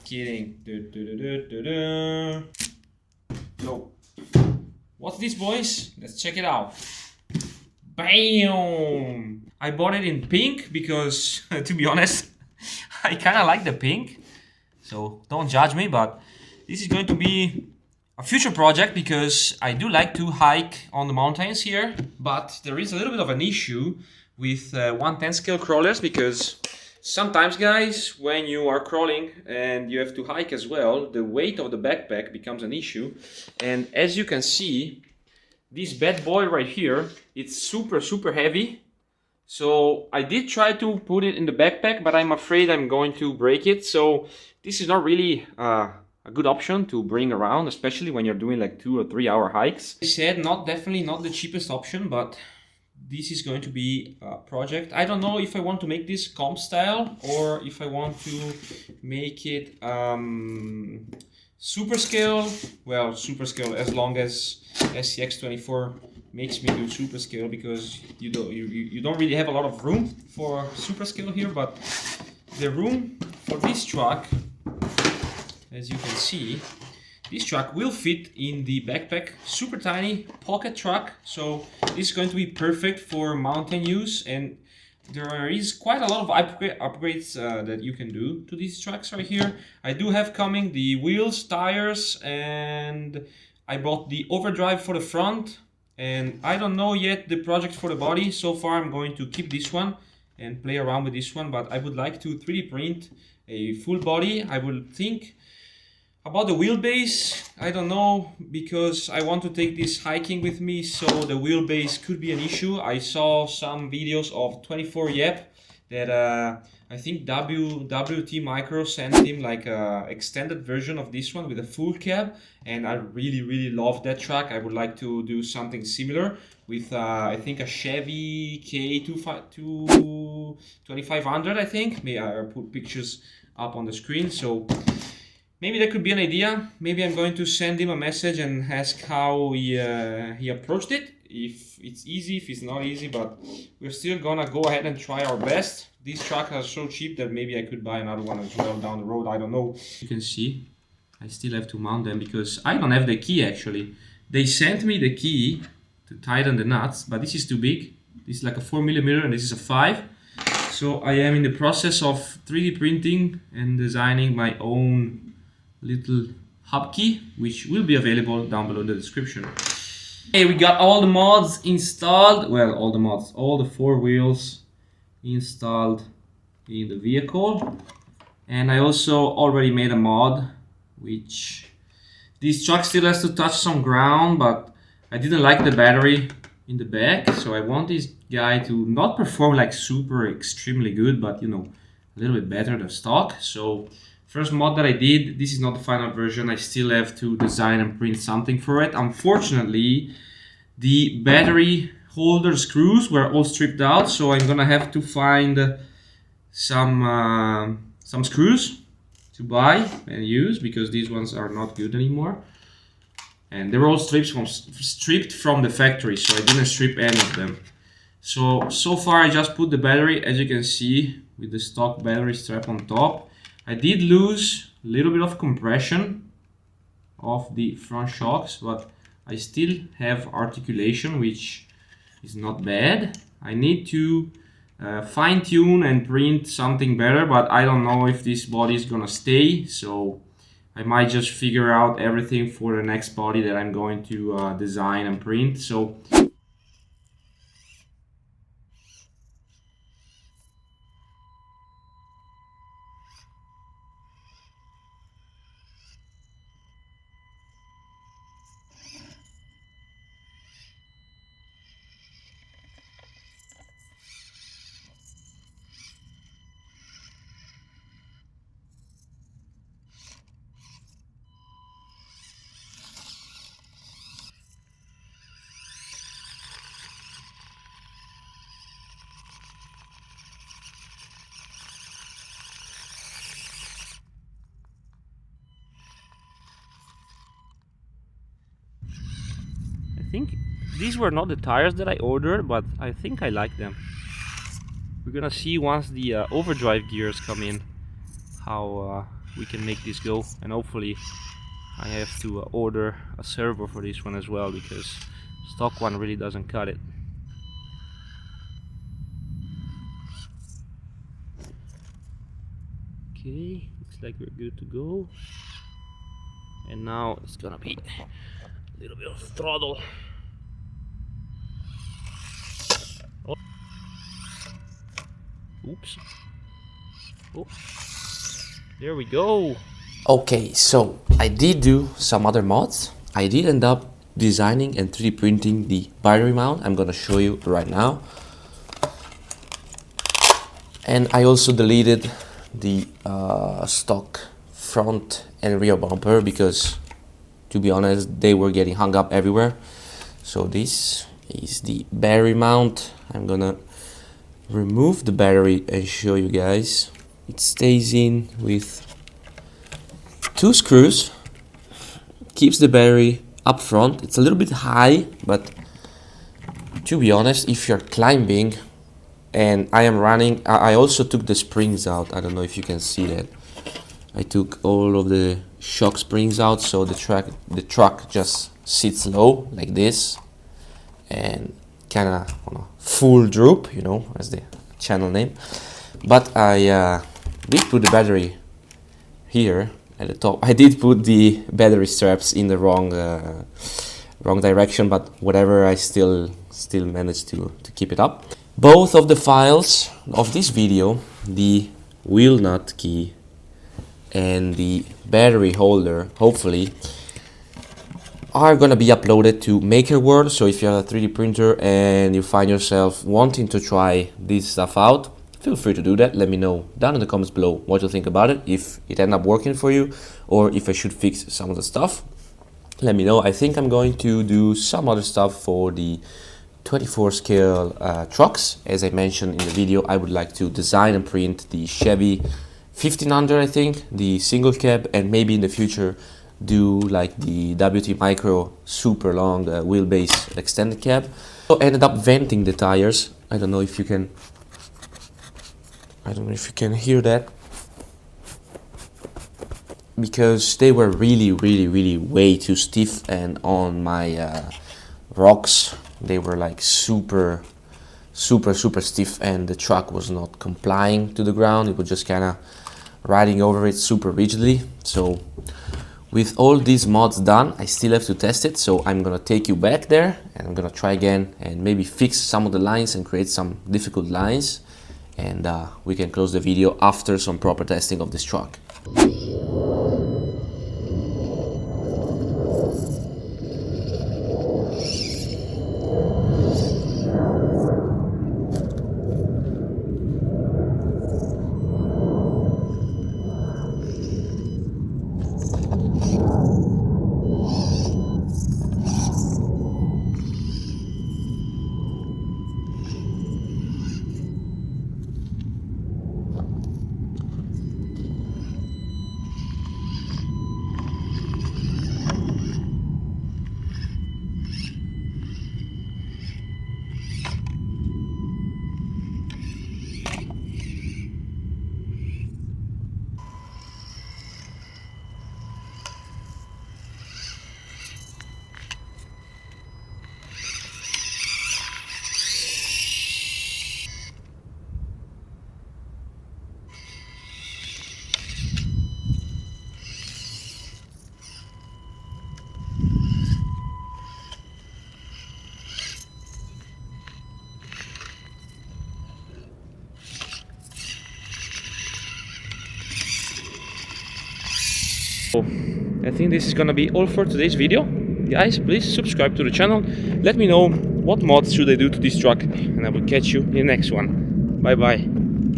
kidding. So, what's this, boys? Let's check it out. Bam! I bought it in pink because, to be honest, I kind of like the pink. So don't judge me, but this is going to be a future project because I do like to hike on the mountains here. But there is a little bit of an issue with 110 scale crawlers because sometimes, guys, when you are crawling and you have to hike as well, the weight of the backpack becomes an issue. And as you can see, this bad boy right here, it's super heavy. So I did try to put it in the backpack, but I'm afraid I'm going to break it. So this is not really a good option to bring around, especially when you're doing like 2 or 3 hour hikes. I said definitely not the cheapest option, but this is going to be a project. I don't know if I want to make this comp style or if I want to make it super scale. Well, super scale as long as SCX24 makes me do super scale, because you don't really have a lot of room for super scale here, but the room for this truck, as you can see, this truck will fit in the backpack. Super tiny pocket truck, so this is going to be perfect for mountain use, and there is quite a lot of upgrades that you can do to these trucks right here. I do have coming the wheels, tires, and I bought the overdrive for the front, and I don't know yet the project for the body. So far I'm going to keep this one and play around with this one, but I would like to 3D print a full body. I would think about the wheelbase. I don't know, because I want to take this hiking with me, so the wheelbase could be an issue. I saw some videos of 24 Yep that I think WT Micro sent him like a extended version of this one with a full cab, and I really love that truck. I would like to do something similar with I think a Chevy K2500. I think maybe I'll put pictures up on the screen, so maybe that could be an idea. Maybe I'm going to send him a message and ask how he approached it. If it's easy, if it's not easy, but we're still gonna go ahead and try our best. These trucks are so cheap that maybe I could buy another one as well down the road. I don't know. You can see I still have to mount them because I don't have the key actually. They sent me the key to tighten the nuts, but this is too big. This is like a 4mm and this is a 5. So I am in the process of 3D printing and designing my own little hub key, which will be available down below in the description. Hey, we got all the mods installed. Well, all the mods, all the 4 wheels installed in the vehicle. And I also already made a mod, which this truck still has to touch some ground, but I didn't like the battery in the back, so I want this guy to not perform like super extremely good, but you know, a little bit better than stock. So first mod that I did, this is not the final version. I still have to design and print something for it. Unfortunately, the battery holder screws were all stripped out, so I'm gonna have to find some screws to buy and use, because these ones are not good anymore. And they were all stripped from the factory, so I didn't strip any of them. So far I just put the battery, as you can see, with the stock battery strap on top. I did lose a little bit of compression of the front shocks, but I still have articulation, which is not bad. I need to fine-tune and print something better, but I don't know if this body is gonna stay, so I might just figure out everything for the next body that I'm going to design and print. So I think these were not the tires that I ordered, but I think I like them. We're gonna see once the overdrive gears come in how we can make this go. And hopefully I have to order a servo for this one as well, because stock one really doesn't cut it. Okay, looks like we're good to go. And now it's gonna be a little bit of throttle. Oh. Oops. Oh. There we go. Okay, so I did do some other mods. I did end up designing and 3D printing the battery mount. I'm gonna show you right now. And I also deleted the stock front and rear bumper because, to be honest, they were getting hung up everywhere. So this is the battery mount. I'm gonna remove the battery and show you guys. It stays in with 2 screws, keeps the battery up front. It's a little bit high, but to be honest, if you're climbing and I am running, I also took the springs out. I don't know if you can see that. I took all of the shock springs out, so the truck just sits low like this and kind of on a full droop, you know, as the channel name. But I did put the battery here at the top. I did put the battery straps in the wrong direction, but whatever, I still managed to keep it up. Both of the files of this video, the wheel nut key and the battery holder, hopefully, are gonna be uploaded to MakerWorld. So if you have a 3D printer and you find yourself wanting to try this stuff out, feel free to do that. Let me know down in the comments below what you think about it, if it ended up working for you or if I should fix some of the stuff. Let me know. I think I'm going to do some other stuff for the 24 scale trucks. As I mentioned in the video, I would like to design and print the Chevy 1500, I think, the single cab, and maybe in the future do like the WT Micro super long wheelbase extended cab. So I ended up venting the tires. I don't know if you can hear that, because they were really way too stiff, and on my rocks they were like super stiff, and the truck was not complying to the ground. It was just kind of riding over it super rigidly. So with all these mods done, I still have to test it, so I'm gonna take you back there and I'm gonna try again and maybe fix some of the lines and create some difficult lines, and we can close the video after some proper testing of this truck. So I think this is gonna be all for today's video. Guys, please subscribe to the channel. Let me know what mods should I do to this truck, and I will catch you in the next one. Bye bye.